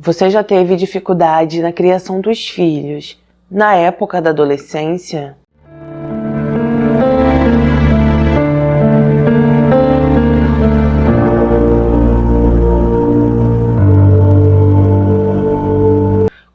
Você já teve dificuldade na criação dos filhos na época da adolescência?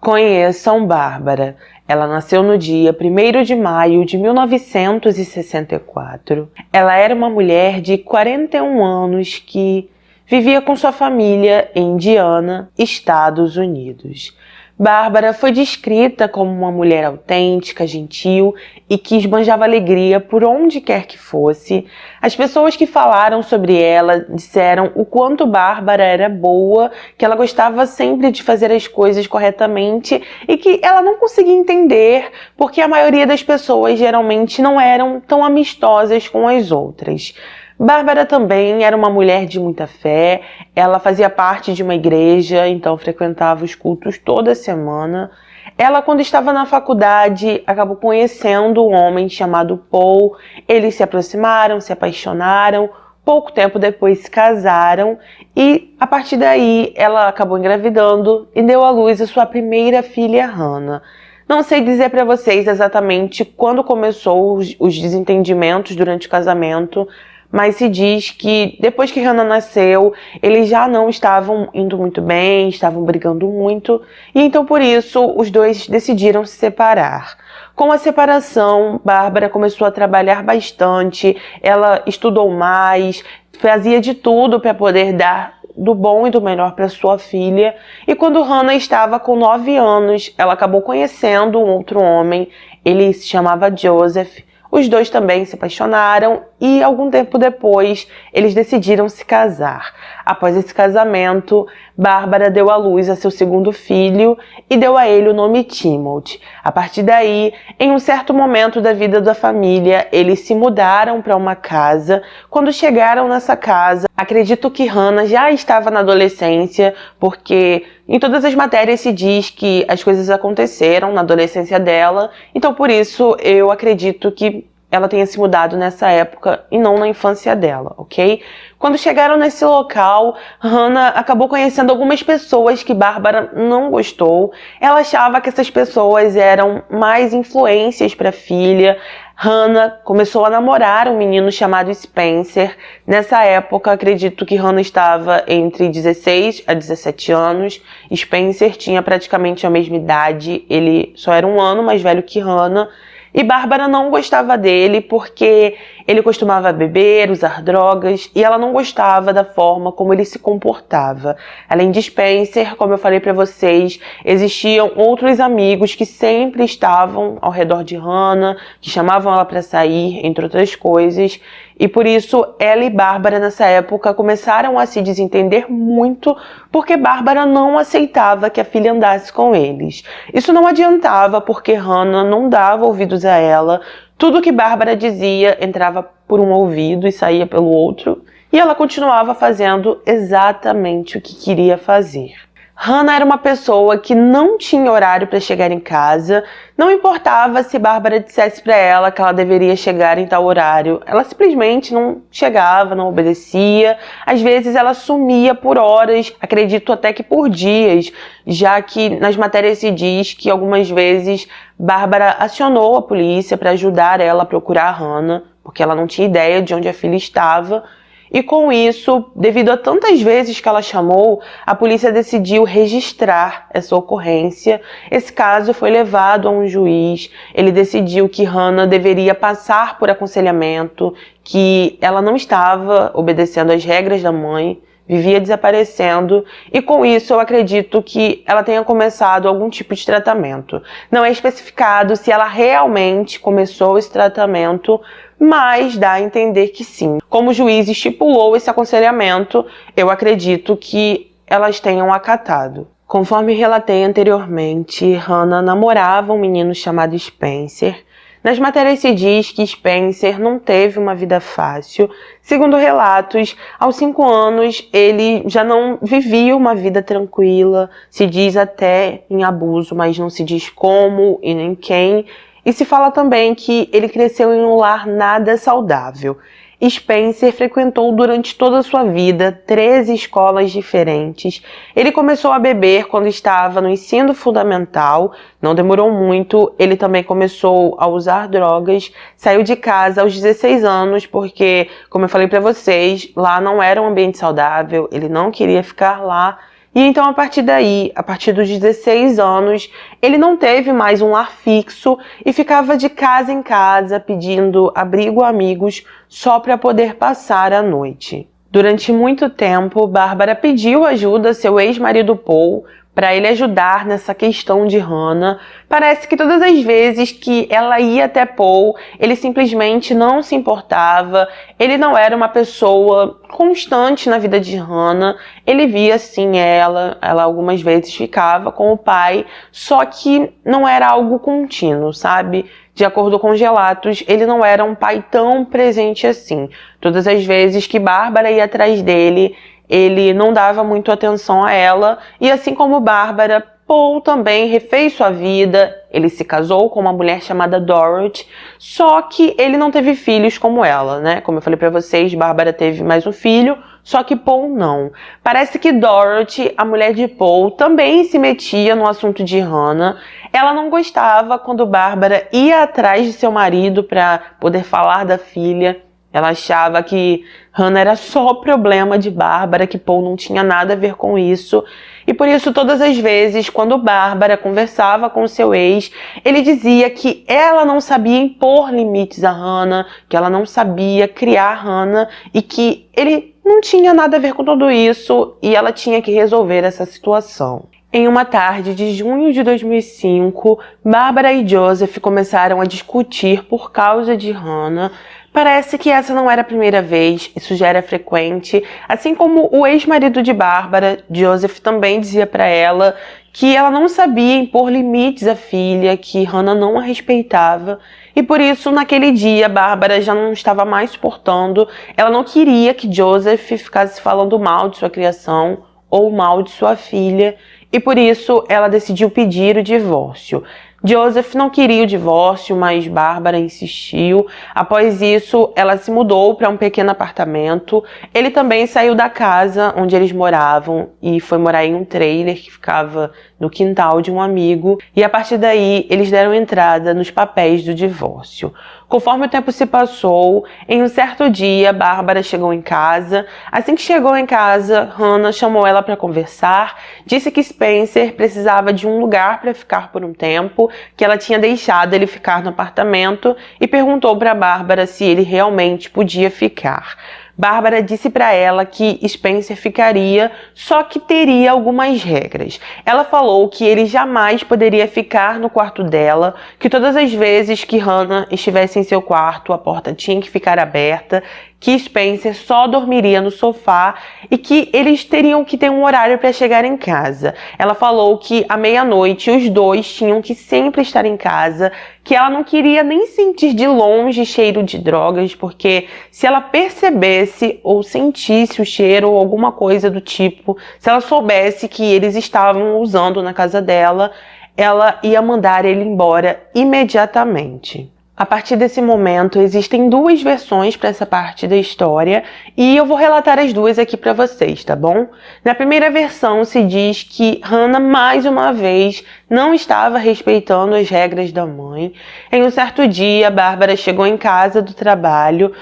Conheçam Bárbara. Ela nasceu no dia 1º de maio de 1964. Ela era uma mulher de 41 anos que vivia com sua família em Indiana, Estados Unidos. Bárbara foi descrita como uma mulher autêntica, gentil e que esbanjava alegria por onde quer que fosse. As pessoas que falaram sobre ela disseram o quanto Bárbara era boa, que ela gostava sempre de fazer as coisas corretamente e que ela não conseguia entender porque a maioria das pessoas geralmente não eram tão amistosas com as outras. Bárbara também era uma mulher de muita fé, ela fazia parte de uma igreja, então frequentava os cultos toda semana. Ela, quando estava na faculdade, acabou conhecendo um homem chamado Paul. Eles se aproximaram, se apaixonaram, pouco tempo depois se casaram e, a partir daí, ela acabou engravidando e deu à luz a sua primeira filha, Hannah. Não sei dizer para vocês exatamente quando começou os desentendimentos durante o casamento, mas se diz que depois que Hannah nasceu, eles já não estavam indo muito bem, estavam brigando muito, e então por isso os dois decidiram se separar. Com a separação, Bárbara começou a trabalhar bastante, ela estudou mais, fazia de tudo para poder dar do bom e do melhor para sua filha, e quando Hannah estava com 9 anos, ela acabou conhecendo um outro homem, ele se chamava Joseph. Os dois também se apaixonaram e, algum tempo depois, eles decidiram se casar. Após esse casamento, Bárbara deu à luz a seu segundo filho e deu a ele o nome Timothy. A partir daí, em um certo momento da vida da família, eles se mudaram para uma casa. Quando chegaram nessa casa, acredito que Hannah já estava na adolescência, porque em todas as matérias se diz que as coisas aconteceram na adolescência dela, então por isso eu acredito que ela tenha se mudado nessa época e não na infância dela, ok? Quando chegaram nesse local, Hannah acabou conhecendo algumas pessoas que Bárbara não gostou. Ela achava que essas pessoas eram mais influências para a filha. Hannah começou a namorar um menino chamado Spencer. Nessa época, acredito que Hannah estava entre 16 a 17 anos. Spencer tinha praticamente a mesma idade, ele só era um ano mais velho que Hannah. E Bárbara não gostava dele porque ele costumava beber, usar drogas, e ela não gostava da forma como ele se comportava. Além de Spencer, como eu falei para vocês, existiam outros amigos que sempre estavam ao redor de Hannah, que chamavam ela para sair, entre outras coisas. E por isso, ela e Bárbara nessa época começaram a se desentender muito, porque Bárbara não aceitava que a filha andasse com eles. Isso não adiantava, porque Hannah não dava ouvidos a ela. Tudo que Bárbara dizia entrava por um ouvido e saía pelo outro, e ela continuava fazendo exatamente o que queria fazer. Hannah era uma pessoa que não tinha horário para chegar em casa, não importava se Bárbara dissesse para ela que ela deveria chegar em tal horário, ela simplesmente não chegava, não obedecia. Às vezes ela sumia por horas, acredito até que por dias, já que nas matérias se diz que algumas vezes Bárbara acionou a polícia para ajudar ela a procurar a Hannah, porque ela não tinha ideia de onde a filha estava. E com isso, devido a tantas vezes que ela chamou, a polícia decidiu registrar essa ocorrência. Esse caso foi levado a um juiz. Ele decidiu que Hannah deveria passar por aconselhamento, que ela não estava obedecendo às regras da mãe, vivia desaparecendo, e com isso eu acredito que ela tenha começado algum tipo de tratamento. Não é especificado se ela realmente começou esse tratamento, mas dá a entender que sim. Como o juiz estipulou esse aconselhamento, eu acredito que elas tenham acatado. Conforme relatei anteriormente, Hannah namorava um menino chamado Spencer. Nas matérias se diz que Spencer não teve uma vida fácil. Segundo relatos, aos 5 anos ele já não vivia uma vida tranquila. Se diz até em abuso, mas não se diz como e nem quem. E se fala também que ele cresceu em um lar nada saudável. Spencer frequentou durante toda a sua vida 13 escolas diferentes. Ele começou a beber quando estava no ensino fundamental, não demorou muito. Ele também começou a usar drogas, saiu de casa aos 16 anos porque, como eu falei para vocês, lá não era um ambiente saudável, ele não queria ficar lá. E então, a partir daí, a partir dos 16 anos, ele não teve mais um lar fixo e ficava de casa em casa pedindo abrigo a amigos só para poder passar a noite. Durante muito tempo, Bárbara pediu ajuda a seu ex-marido Paul para ele ajudar nessa questão de Hannah. Parece que todas as vezes que ela ia até Paul, ele simplesmente não se importava, ele não era uma pessoa constante na vida de Hannah, ele via sim ela algumas vezes ficava com o pai, só que não era algo contínuo, sabe? De acordo com os relatos, ele não era um pai tão presente assim. Todas as vezes que Bárbara ia atrás dele, ele não dava muito atenção a ela, e assim como Bárbara, Paul também refez sua vida. Ele se casou com uma mulher chamada Dorothy, só que ele não teve filhos como ela, né? Como eu falei pra vocês, Bárbara teve mais um filho, só que Paul não. Parece que Dorothy, a mulher de Paul, também se metia no assunto de Hannah. Ela não gostava quando Bárbara ia atrás de seu marido para poder falar da filha. Ela achava que Hannah era só problema de Bárbara, que Paul não tinha nada a ver com isso. E por isso, todas as vezes, quando Bárbara conversava com seu ex, ele dizia que ela não sabia impor limites a Hannah, que ela não sabia criar Hannah e que ele não tinha nada a ver com tudo isso e ela tinha que resolver essa situação. Em uma tarde de junho de 2005, Bárbara e Joseph começaram a discutir por causa de Hannah. Parece que essa não era a primeira vez, isso já era frequente. Assim como o ex-marido de Bárbara, Joseph também dizia para ela que ela não sabia impor limites à filha, que Hannah não a respeitava. E por isso, naquele dia, Bárbara já não estava mais suportando. Ela não queria que Joseph ficasse falando mal de sua criação ou mal de sua filha. E por isso, ela decidiu pedir o divórcio. Joseph não queria o divórcio, mas Bárbara insistiu. Após isso, ela se mudou para um pequeno apartamento. Ele também saiu da casa onde eles moravam e foi morar em um trailer que ficava no quintal de um amigo. E a partir daí, eles deram entrada nos papéis do divórcio. Conforme o tempo se passou, em um certo dia, Bárbara chegou em casa. Assim que chegou em casa, Hannah chamou ela para conversar, disse que Spencer precisava de um lugar para ficar por um tempo, que ela tinha deixado ele ficar no apartamento e perguntou para Bárbara se ele realmente podia ficar. Bárbara disse para ela que Spencer ficaria, só que teria algumas regras. Ela falou que ele jamais poderia ficar no quarto dela, que todas as vezes que Hannah estivesse em seu quarto, a porta tinha que ficar aberta, que Spencer só dormiria no sofá e que eles teriam que ter um horário para chegar em casa. Ela falou que à meia-noite os dois tinham que sempre estar em casa, que ela não queria nem sentir de longe cheiro de drogas, porque se ela percebesse ou sentisse o cheiro ou alguma coisa do tipo, se ela soubesse que eles estavam usando na casa dela, ela ia mandar ele embora imediatamente. A partir desse momento, existem duas versões para essa parte da história e eu vou relatar as duas aqui para vocês, tá bom? Na primeira versão se diz que Hannah, mais uma vez, não estava respeitando as regras da mãe. Em um certo dia, Bárbara chegou em casa do trabalho.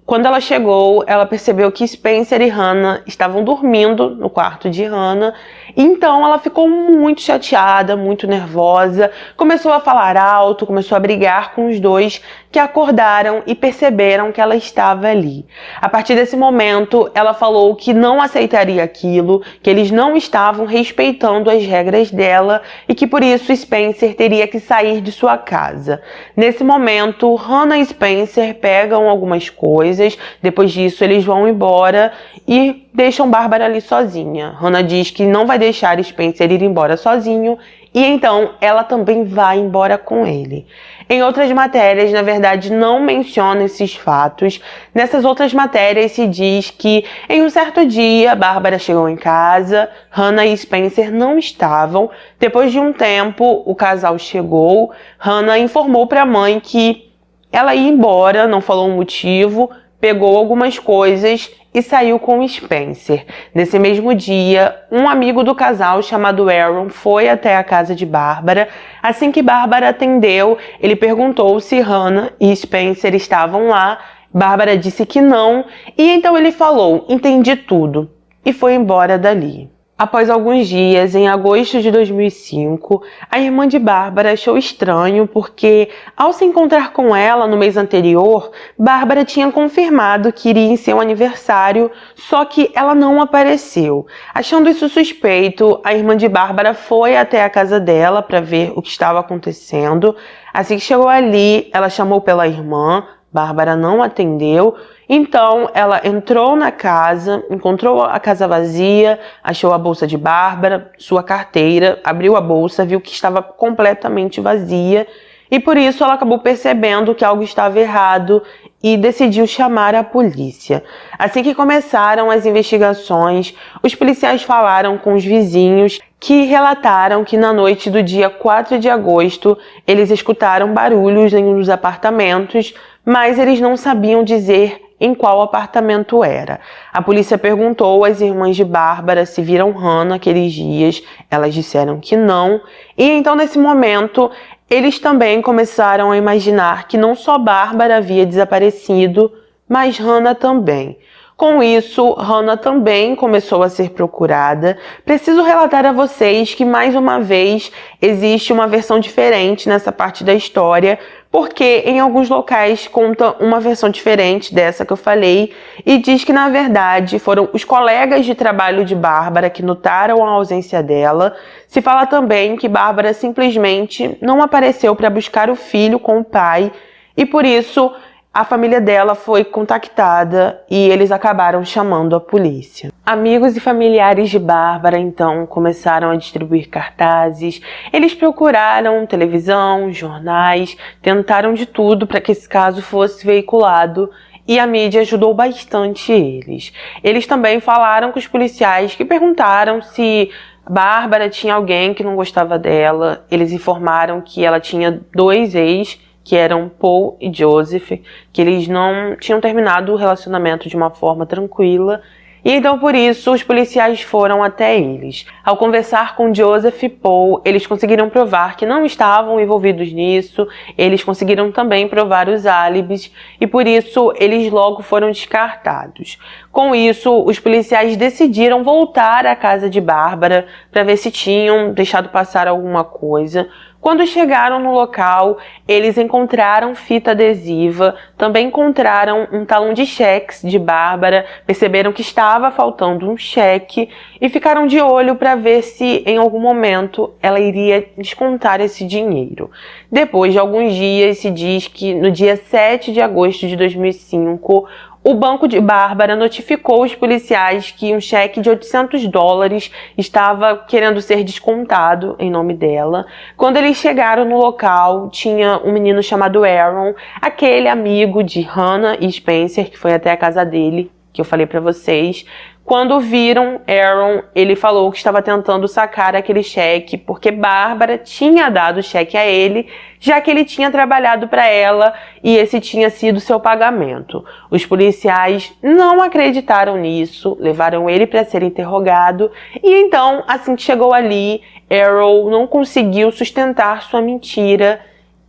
Quando ela chegou, ela percebeu que Spencer e Hannah estavam dormindo no quarto de Hannah. Então ela ficou muito chateada, muito nervosa, começou a falar alto, começou a brigar com os dois, que acordaram e perceberam que ela estava ali. A partir desse momento, ela falou que não aceitaria aquilo, que eles não estavam respeitando as regras dela e que por isso Spencer teria que sair de sua casa. Nesse momento, Hannah e Spencer pegam algumas coisas, depois disso eles vão embora e deixam Bárbara ali sozinha. Hannah diz que não vai deixar Spencer ir embora sozinho e então ela também vai embora com ele. Em outras matérias, na verdade, não menciona esses fatos. Nessas outras matérias se diz que em um certo dia Bárbara chegou em casa, Hannah e Spencer não estavam. Depois de um tempo, o casal chegou. Hannah informou para a mãe que ela ia embora, não falou o motivo. pegou algumas coisas e saiu com Spencer. Nesse mesmo dia, um amigo do casal chamado Aaron foi até a casa de Bárbara. Assim que Bárbara atendeu, ele perguntou se Hannah e Spencer estavam lá. Bárbara disse que não, e então ele falou: "Entendi tudo", e foi embora dali. Após alguns dias, em agosto de 2005, a irmã de Bárbara achou estranho porque, ao se encontrar com ela no mês anterior, Bárbara tinha confirmado que iria em seu aniversário, só que ela não apareceu. Achando isso suspeito, a irmã de Bárbara foi até a casa dela para ver o que estava acontecendo. Assim que chegou ali, ela chamou pela irmã. Bárbara não atendeu, então ela entrou na casa, encontrou a casa vazia, achou a bolsa de Bárbara, sua carteira, abriu a bolsa, viu que estava completamente vazia e por isso ela acabou percebendo que algo estava errado e decidiu chamar a polícia. Assim que começaram as investigações, os policiais falaram com os vizinhos que relataram que na noite do dia 4 de agosto eles escutaram barulhos em um dos apartamentos, mas eles não sabiam dizer em qual apartamento era. A polícia perguntou às irmãs de Bárbara se viram Hannah aqueles dias. Elas disseram que não. E então, nesse momento, eles também começaram a imaginar que não só Bárbara havia desaparecido, mas Hannah também. Com isso, Hannah também começou a ser procurada. Preciso relatar a vocês que, mais uma vez, existe uma versão diferente nessa parte da história, porque em alguns locais conta uma versão diferente dessa que eu falei e diz que, na verdade, foram os colegas de trabalho de Bárbara que notaram a ausência dela. Se fala também que Bárbara simplesmente não apareceu para buscar o filho com o pai e, por isso, a família dela foi contactada e eles acabaram chamando a polícia. Amigos e familiares de Bárbara, então, começaram a distribuir cartazes. Eles procuraram televisão, jornais, tentaram de tudo para que esse caso fosse veiculado e a mídia ajudou bastante eles. Eles também falaram com os policiais que perguntaram se Bárbara tinha alguém que não gostava dela. Eles informaram que ela tinha 2 ex, que eram Paul e Joseph, que eles não tinham terminado o relacionamento de uma forma tranquila, e então por isso os policiais foram até eles. Ao conversar com Joseph e Paul, eles conseguiram provar que não estavam envolvidos nisso, eles conseguiram também provar os álibis, e por isso eles logo foram descartados. Com isso, os policiais decidiram voltar à casa de Bárbara para ver se tinham deixado passar alguma coisa. Quando chegaram no local, eles encontraram fita adesiva, também encontraram um talão de cheques de Bárbara, perceberam que estava faltando um cheque e ficaram de olho para ver se em algum momento ela iria descontar esse dinheiro. Depois de alguns dias, se diz que no dia 7 de agosto de 2005, o banco de Bárbara notificou os policiais que um cheque de $800 estava querendo ser descontado em nome dela. Quando eles chegaram no local, tinha um menino chamado Aaron, aquele amigo de Hannah e Spencer, que foi até a casa dele, que eu falei pra vocês. Quando viram Aaron, ele falou que estava tentando sacar aquele cheque porque Bárbara tinha dado o cheque a ele, já que ele tinha trabalhado para ela e esse tinha sido seu pagamento. Os policiais não acreditaram nisso, levaram ele para ser interrogado e então, assim que chegou ali, Aaron não conseguiu sustentar sua mentira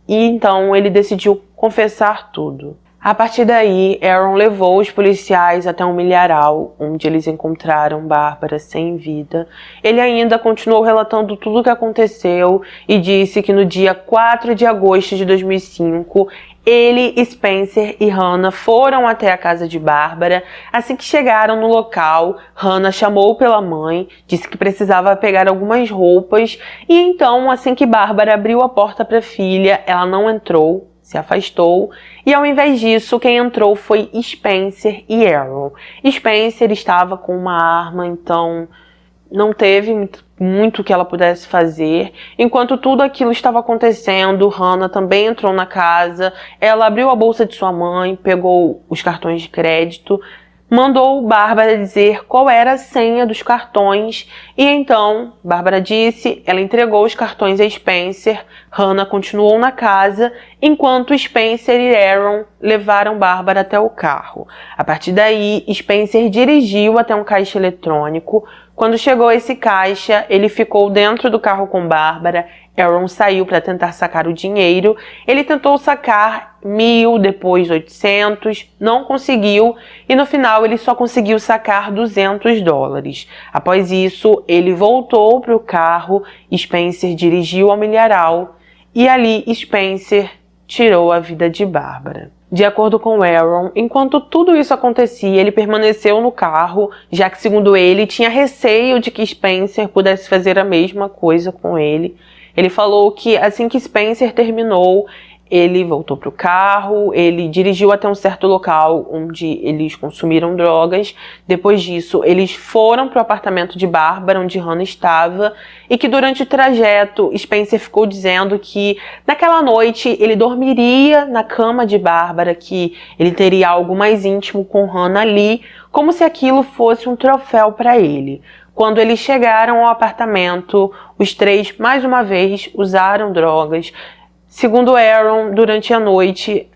e então ele decidiu confessar tudo. A partir daí, Aaron levou os policiais até um milharal, onde eles encontraram Bárbara sem vida. Ele ainda continuou relatando tudo o que aconteceu e disse que no dia 4 de agosto de 2005, ele, Spencer e Hannah foram até a casa de Bárbara. Assim que chegaram no local, Hannah chamou pela mãe, disse que precisava pegar algumas roupas e então, assim que Bárbara abriu a porta para a filha, ela não entrou, se afastou, e ao invés disso, quem entrou foi Spencer e Aaron. Spencer estava com uma arma, então não teve muito que ela pudesse fazer. Enquanto tudo aquilo estava acontecendo, Hannah também entrou na casa, ela abriu a bolsa de sua mãe, pegou os cartões de crédito, mandou Bárbara dizer qual era a senha dos cartões e então, Bárbara disse, ela entregou os cartões a Spencer. Hannah continuou na casa enquanto Spencer e Aaron levaram Bárbara até o carro. A partir daí, Spencer dirigiu até um caixa eletrônico. Quando chegou a esse caixa, ele ficou dentro do carro com Bárbara. Aaron saiu para tentar sacar o dinheiro. Ele tentou sacar 1.000, depois 800, não conseguiu e no final ele só conseguiu sacar $200. Após isso, ele voltou para o carro. Spencer dirigiu ao milharal e ali Spencer tirou a vida de Bárbara. De acordo com Aaron, enquanto tudo isso acontecia, ele permaneceu no carro, já que, segundo ele, tinha receio de que Spencer pudesse fazer a mesma coisa com ele. Ele falou que assim que Spencer terminou, ele voltou para o carro, ele dirigiu até um certo local onde eles consumiram drogas. Depois disso, eles foram para o apartamento de Bárbara, onde Hannah estava, e que durante o trajeto, Spencer ficou dizendo que naquela noite ele dormiria na cama de Bárbara, que ele teria algo mais íntimo com Hannah ali, como se aquilo fosse um troféu para ele. Quando eles chegaram ao apartamento, os três, mais uma vez, usaram drogas. Segundo Aaron, durante a noite,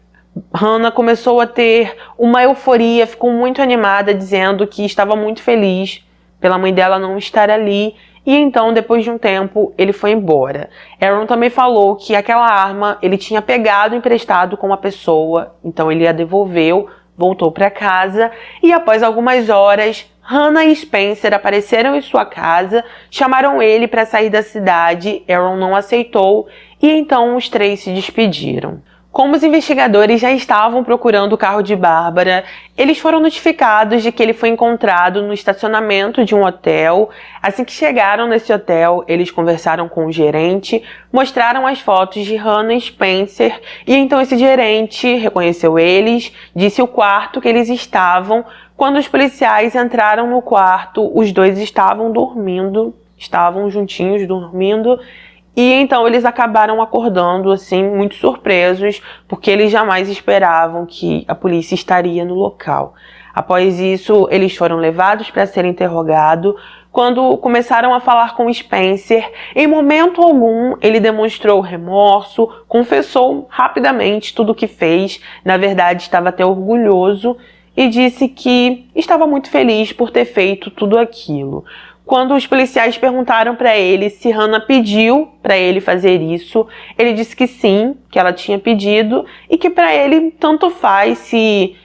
Hannah começou a ter uma euforia, ficou muito animada, dizendo que estava muito feliz pela mãe dela não estar ali. E então, depois de um tempo, ele foi embora. Aaron também falou que aquela arma ele tinha pegado emprestado com uma pessoa, então ele a devolveu, voltou para casa e após algumas horas, Hannah e Spencer apareceram em sua casa, chamaram ele para sair da cidade. Aaron não aceitou e então os três se despediram. Como os investigadores já estavam procurando o carro de Bárbara, eles foram notificados de que ele foi encontrado no estacionamento de um hotel. Assim que chegaram nesse hotel, eles conversaram com o gerente, mostraram as fotos de Hannah e Spencer, e então esse gerente reconheceu eles, disse o quarto que eles estavam. Quando os policiais entraram no quarto, os dois estavam dormindo, estavam juntinhos dormindo, e então eles acabaram acordando assim, muito surpresos, porque eles jamais esperavam que a polícia estaria no local. Após isso, eles foram levados para ser interrogados. Quando começaram a falar com Spencer, em momento algum ele demonstrou remorso, confessou rapidamente tudo o que fez, na verdade estava até orgulhoso, e disse que estava muito feliz por ter feito tudo aquilo. Quando os policiais perguntaram para ele se Hannah pediu para ele fazer isso, ele disse que sim, que ela tinha pedido e que para ele tanto faz se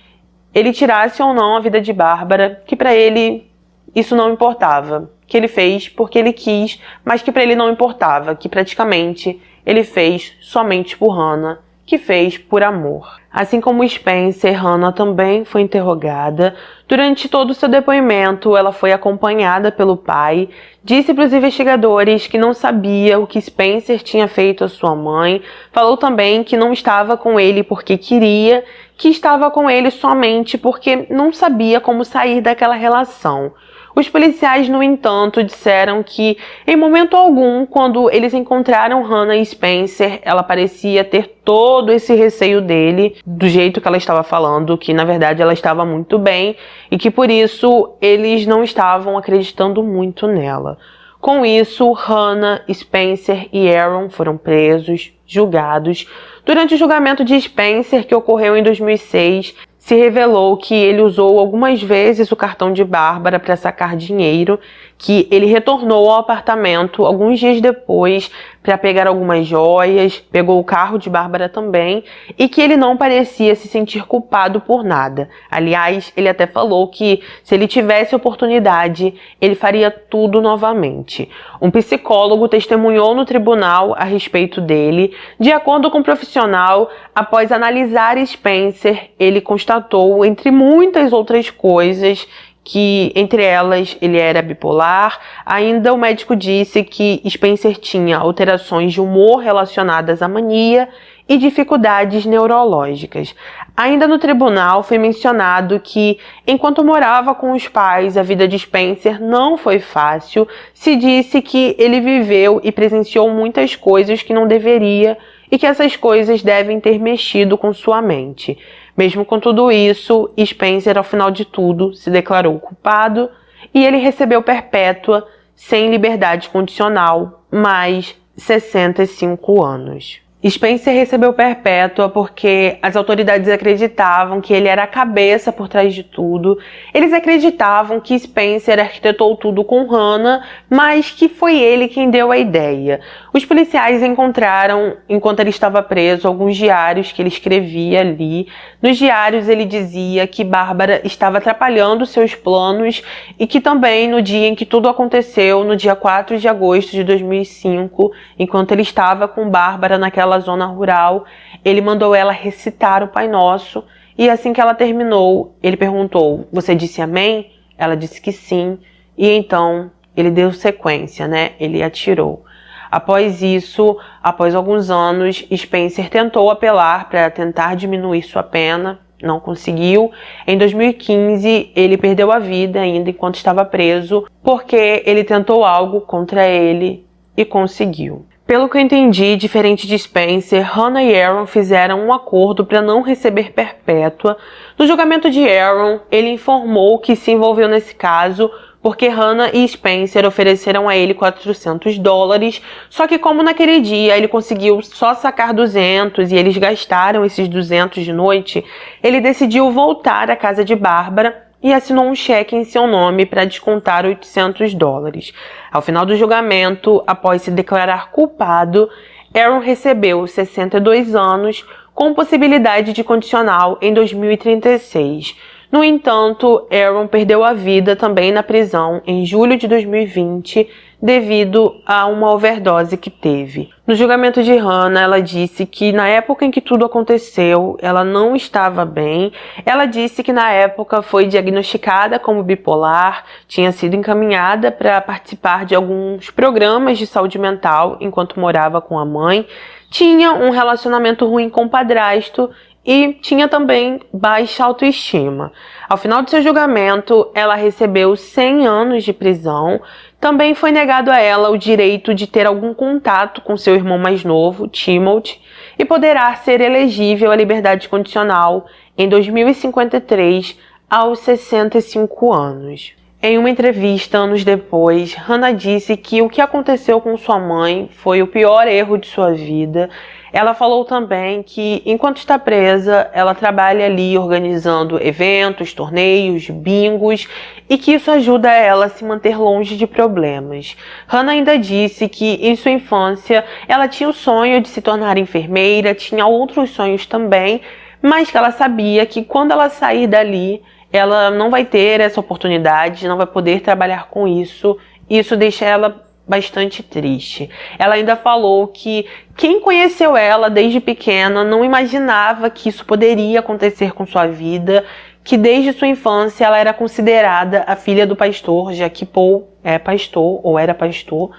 ele tirasse ou não a vida de Bárbara, que para ele isso não importava, que ele fez porque ele quis, mas que para ele não importava, que praticamente ele fez somente por Hannah, que fez por amor. Assim como Spencer, Hannah também foi interrogada. Durante todo o seu depoimento, ela foi acompanhada pelo pai. Disse para os investigadores que não sabia o que Spencer tinha feito à sua mãe. Falou também que não estava com ele porque queria, que estava com ele somente porque não sabia como sair daquela relação. Os policiais, no entanto, disseram que, em momento algum, quando eles encontraram Hannah e Spencer, ela parecia ter todo esse receio dele, do jeito que ela estava falando, que na verdade ela estava muito bem e que por isso eles não estavam acreditando muito nela. Com isso, Hannah, Spencer e Aaron foram presos, julgados. Durante o julgamento de Spencer, que ocorreu em 2006, se revelou que ele usou algumas vezes o cartão de Bárbara para sacar dinheiro, que ele retornou ao apartamento alguns dias depois para pegar algumas joias, pegou o carro de Bárbara também, e que ele não parecia se sentir culpado por nada. Aliás, ele até falou que se ele tivesse oportunidade, ele faria tudo novamente. Um psicólogo testemunhou no tribunal a respeito dele. De acordo com o profissional, após analisar Spencer, ele constatou, entre muitas outras coisas, que entre elas ele era bipolar. Ainda o médico disse que Spencer tinha alterações de humor relacionadas à mania e dificuldades neurológicas. Ainda no tribunal foi mencionado que, enquanto morava com os pais, a vida de Spencer não foi fácil. Se disse que ele viveu e presenciou muitas coisas que não deveria e que essas coisas devem ter mexido com sua mente. Mesmo com tudo isso, Spencer, ao final de tudo, se declarou culpado e ele recebeu perpétua sem liberdade condicional, mais 65 anos. Spencer recebeu perpétua porque as autoridades acreditavam que ele era a cabeça por trás de tudo. Eles acreditavam que Spencer arquitetou tudo com Hannah, mas que foi ele quem deu a ideia. Os policiais encontraram, enquanto ele estava preso, alguns diários que ele escrevia ali. Nos diários ele dizia que Bárbara estava atrapalhando seus planos e que também no dia em que tudo aconteceu, no dia 4 de agosto de 2005, enquanto ele estava com Bárbara naquela zona rural, ele mandou ela recitar o Pai Nosso e assim que ela terminou, ele perguntou: "Você disse amém?" Ela disse que sim e então ele deu sequência, Ele atirou. Após isso, após alguns anos, Spencer tentou apelar para tentar diminuir sua pena, não conseguiu. Em 2015, ele perdeu a vida ainda enquanto estava preso, porque ele tentou algo contra ele e conseguiu. Pelo que eu entendi, diferente de Spencer, Hannah e Aaron fizeram um acordo para não receber perpétua. No julgamento de Aaron, ele informou que se envolveu nesse caso porque Hannah e Spencer ofereceram a ele $400, só que como naquele dia ele conseguiu só sacar 200 e eles gastaram esses 200 de noite, ele decidiu voltar à casa de Bárbara e assinou um cheque em seu nome para descontar $800. Ao final do julgamento, após se declarar culpado, Aaron recebeu 62 anos com possibilidade de condicional em 2036. No entanto, Aaron perdeu a vida também na prisão em julho de 2020 devido a uma overdose que teve. No julgamento de Hannah, ela disse que na época em que tudo aconteceu, ela não estava bem. Ela disse que na época foi diagnosticada como bipolar, tinha sido encaminhada para participar de alguns programas de saúde mental enquanto morava com a mãe, tinha um relacionamento ruim com o padrasto e tinha também baixa autoestima. Ao final do seu julgamento, ela recebeu 100 anos de prisão. Também foi negado a ela o direito de ter algum contato com seu irmão mais novo, Timothy, e poderá ser elegível à liberdade condicional em 2053, aos 65 anos. Em uma entrevista anos depois, Hannah disse que o que aconteceu com sua mãe foi o pior erro de sua vida. Ela falou também que, enquanto está presa, ela trabalha ali organizando eventos, torneios, bingos e que isso ajuda ela a se manter longe de problemas. Hannah ainda disse que, em sua infância, ela tinha o sonho de se tornar enfermeira, tinha outros sonhos também, mas que ela sabia que quando ela sair dali, ela não vai ter essa oportunidade, não vai poder trabalhar com isso. Isso deixa ela bastante triste. Ela ainda falou que quem conheceu ela desde pequena não imaginava que isso poderia acontecer com sua vida, que desde sua infância ela era considerada a filha do pastor, já que Paul é pastor ou era pastor.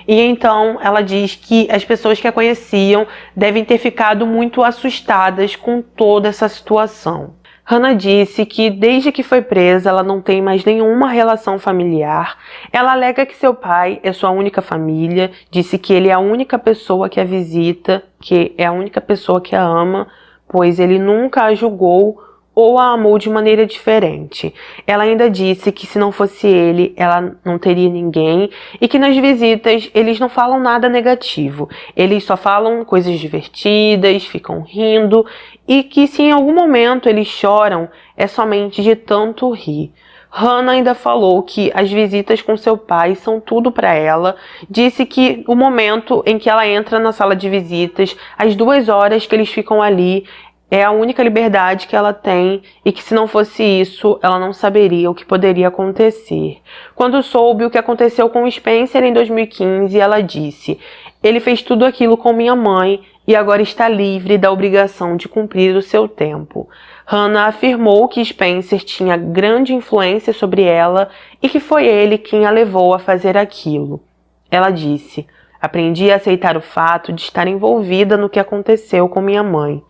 E então ela diz que as pessoas que a conheciam devem ter ficado muito assustadas com toda essa situação. Hannah disse que desde que foi presa ela não tem mais nenhuma relação familiar. Ela alega que seu pai é sua única família, disse que ele é a única pessoa que a visita, que é a única pessoa que a ama, pois ele nunca a julgou ou a amou de maneira diferente. Ela ainda disse que se não fosse ele, ela não teria ninguém e que nas visitas eles não falam nada negativo. Eles só falam coisas divertidas, ficam rindo e que se em algum momento eles choram, é somente de tanto rir. Hannah ainda falou que as visitas com seu pai são tudo para ela. Disse que o momento em que ela entra na sala de visitas, as 2 horas que eles ficam ali, é a única liberdade que ela tem e que se não fosse isso, ela não saberia o que poderia acontecer. Quando soube o que aconteceu com Spencer em 2015, ela disse: "Ele fez tudo aquilo com minha mãe e agora está livre da obrigação de cumprir o seu tempo." Hannah afirmou que Spencer tinha grande influência sobre ela e que foi ele quem a levou a fazer aquilo. Ela disse: "Aprendi a aceitar o fato de estar envolvida no que aconteceu com minha mãe.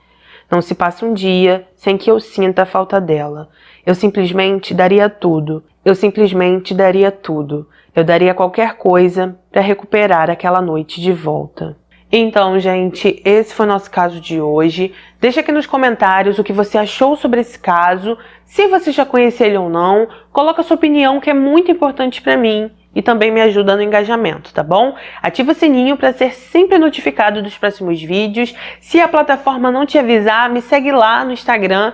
Não se passa um dia sem que eu sinta a falta dela. Eu simplesmente daria tudo. Eu simplesmente daria tudo. Eu daria qualquer coisa para recuperar aquela noite de volta." Então, gente, esse foi o nosso caso de hoje. Deixa aqui nos comentários o que você achou sobre esse caso, se você já conhecia ele ou não. Coloca a sua opinião, que é muito importante pra mim e também me ajuda no engajamento, tá bom? Ativa o sininho para ser sempre notificado dos próximos vídeos. Se a plataforma não te avisar, me segue lá no Instagram,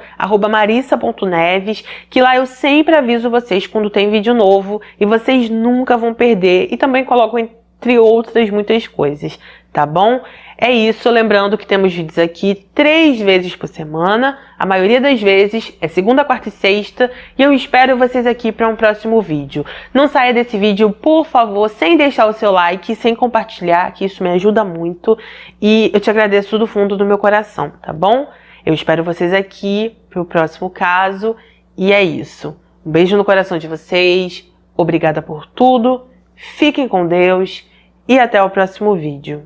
@marissa.neves, que lá eu sempre aviso vocês quando tem vídeo novo e vocês nunca vão perder. E também coloco entre outras muitas coisas, tá bom? É isso, lembrando que temos vídeos aqui 3 vezes por semana, a maioria das vezes é segunda, quarta e sexta, e eu espero vocês aqui para um próximo vídeo. Não saia desse vídeo, por favor, sem deixar o seu like, sem compartilhar, que isso me ajuda muito, e eu te agradeço do fundo do meu coração, tá bom? Eu espero vocês aqui para o próximo caso, e é isso. Um beijo no coração de vocês, obrigada por tudo, fiquem com Deus, e até o próximo vídeo.